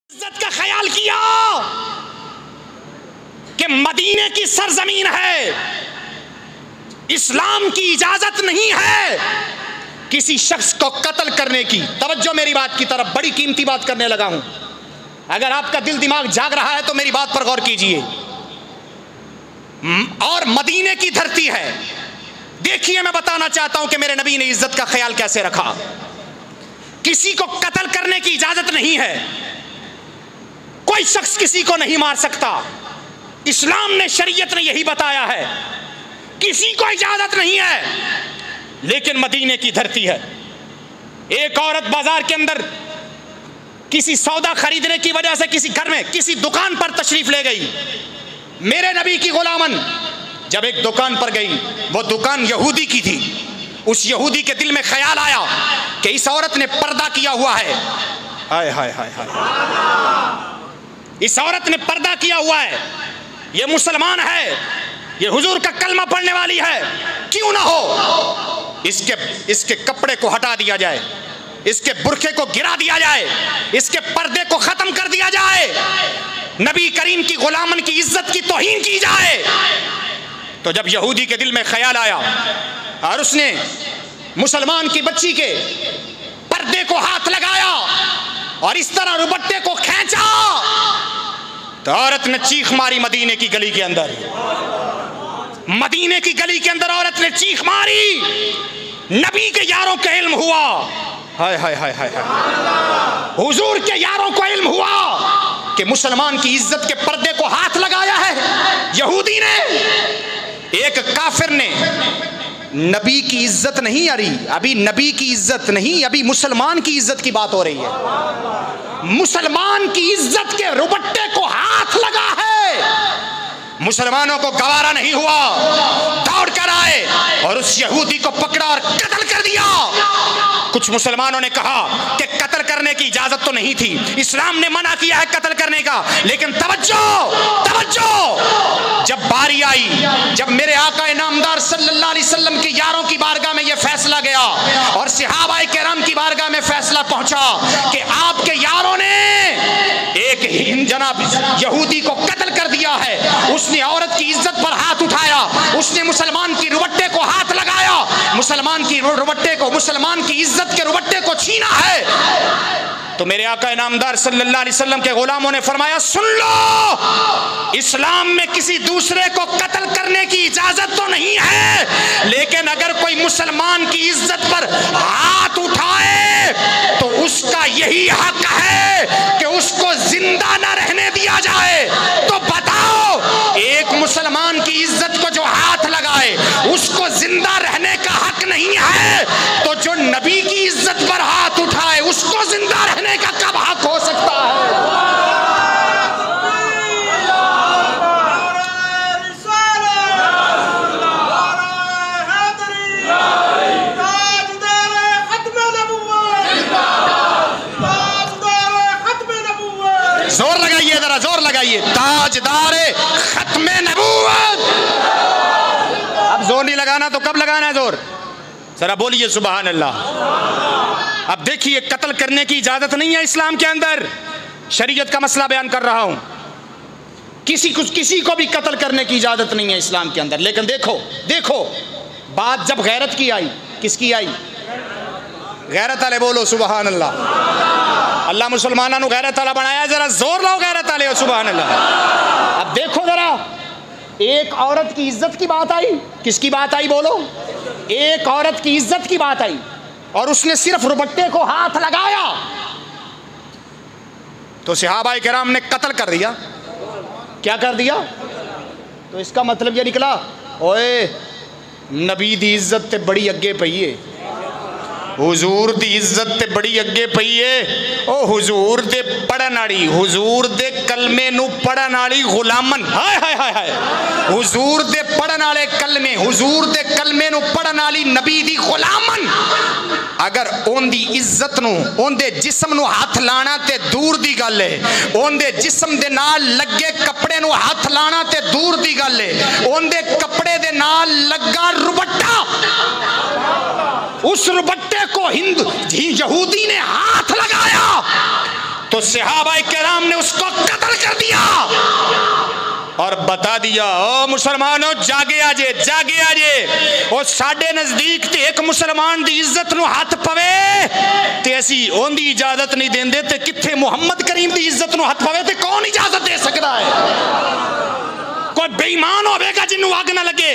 इज्जत का ख्याल किया कि मदीने की सरजमीन है, इस्लाम की इजाजत नहीं है किसी शख्स को कत्ल करने की। तवज्जो मेरी बात की तरफ, बड़ी कीमती बात करने लगा हूं। अगर आपका दिल दिमाग जाग रहा है तो मेरी बात पर गौर कीजिए। और मदीने की धरती है। देखिए, मैं बताना चाहता हूं कि मेरे नबी ने इज्जत का ख्याल कैसे रखा। किसी को कत्ल करने की इजाजत नहीं है, कोई शख्स किसी को नहीं मार सकता। इस्लाम ने, शरीयत ने यही बताया है, किसी को इजाजत नहीं है। लेकिन मदीने की धरती है। एक औरत बाजार के अंदर किसी सौदा खरीदने की वजह से किसी घर में, किसी दुकान पर तशरीफ ले गई। मेरे नबी की गुलामन जब एक दुकान पर गई, वो दुकान यहूदी की थी। उस यहूदी के दिल में ख्याल आया कि इस औरत ने पर्दा किया हुआ है। हाय हाय हाय हाय, इस औरत ने पर्दा किया हुआ है, ये मुसलमान है, ये हुजूर का कलमा पढ़ने वाली है। क्यों ना हो, इसके कपड़े को हटा दिया जाए, इसके बुरखे को गिरा दिया जाए, इसके पर्दे को खत्म कर दिया जाए, नबी करीम की गुलामन की इज्जत की तौहीन की जाए। तो जब यहूदी के दिल में ख्याल आया और उसने मुसलमान की बच्ची के पर्दे को हाथ लगाया और इस तरह रुबट्टे को खींचा, तो औरत ने चीख मारी। मदीने की गली के अंदर, मदीने की गली के अंदर औरत ने चीख मारी। नबी के यारों का इल्म हुआ, हाय हाय हाय हाय, हुजूर के यारों को इल्म हुआ कि मुसलमान की इज्जत के पर्दे को हाथ लगाया है यहूदी ने। एक काफिर ने, नबी की इज्जत नहीं आ रही, अभी नबी की इज्जत नहीं, अभी मुसलमान की इज्जत की बात हो रही है। मुसलमान की इज्जत के रुबट्टे को हाथ लगा है। मुसलमानों को गवारा नहीं हुआ, दौड़ कर आए और उस यहूदी को पकड़ा और कत्ल कर दिया। कुछ मुसलमानों ने कहा कि कत्ल करने की इजाजत तो नहीं थी, इस्लाम ने मना किया है कत्ल करने का। लेकिन तवज्जो तवज्जो, जब बारी आई, जब मेरे आका इनामदार सल्लल्लाहु अलैहि वसल्लम के यारों की बारगाह में यह फैसला गया और सहाबाए किराम की बारगाह में फैसला पहुंचा कि आपके यारों ने एक जनाब यहूदी को कत्ल कर दिया है, उसने औरत की इज्जत पर हाथ उठाया, उसने मुसलमान की रुबट्टे को हाथ लगाया, मुसलमान की रुबट्टे को, मुसलमान की इज्जत के रुबट्टे को छीना है। तो मेरे आका इनामदार सल्लल्लाहु अलैहि वसल्लम के गुलामों ने फरमाया, सुन लो, इस्लाम में किसी दूसरे को कत्ल करने की इजाजत तो नहीं है, लेकिन अगर कोई मुसलमान की इज्जत पर हाथ उठाए तो उसका यही हक है कि उसको जिंदा न रहने दिया जाए। तो बताओ, एक मुसलमान की इज्जत को जो हाथ लगाए उसको जिंदा रहने का हक नहीं है, तो जो नबी की इज्जत पर हाथ उठाए उसको जिंदा रहने का कब हक हो सकता है? जोर लगाइए, जरा जोर लगाइए, ताजदारे खत्मे नबूवत। अब जोर नहीं लगाना तो कब लगाना है जोर? जरा बोलिए सुभान अल्लाह। अब देखिए, कत्ल करने की इजाजत नहीं है इस्लाम के अंदर। शरीयत का मसला बयान कर रहा हूं। किसी को भी कत्ल करने की इजाजत नहीं है इस्लाम के अंदर। लेकिन देखो बात जब गैरत की आई, किसकी आई? गैरत वाले बोलो सुभान अल्लाह। अल्लाह मुसलमानों को गैरत वाला बनाया, जरा जोर लाओ गैरत वाले सुभान अल्लाह। अब देखो जरा, एक औरत की इज्जत की बात आई। किसकी बात आई बोलो? एक औरत की इज्जत की बात आई और उसने सिर्फ रुबट्टे को हाथ लगाया तो सहाबाए किराम ने कत्ल कर दिया। क्या कर दिया? तो इसका मतलब यह निकला, ओए नबी दी इज्जत ते बड़ी अगे पई है, हुजूर दी इज्जत ते बड़ी अगे पई है। ओ हुजूर दे पढ़न वाली, हुजूर दे कलमे नू पढ़न वाली गुलामन, हाय हाय हाय हाय, हुजूर दे पढ़न वाले कलमे, हुजूर दे कलमे नू पढ़न वाली नबी दी गुलामन, अगर ओंदी इज्जत नू, ओंदे जिस्म नू हाथ लाना ते दूर दी गल है, ओंदे जिस्म दे नाल लगे कपड़े नू हाथ लाना ते दूर दी गल है, ओंदे कपड़े दे नाल लगा रुबट्टा, उस रुबट्टे को हिंदू यहूदी ने हाथ लगाया तो सहाबा किराम ने उसको कत्ल कर दिया और बता दिया, ओ मुसलमानों जागे आजे, जागे आजे। और साडे नजदीक ते एक मुसलमान दी इज्जत नूं हाथ पवे ते असी ओंदी इजाजत नहीं देंदे, ते किथे मुहम्मद करीम दी इज्जत नूं हाथ पवे ते कौन इजाजत दे सकदा है? कोई बेईमान होवेगा जिन्नू अग ना लगे।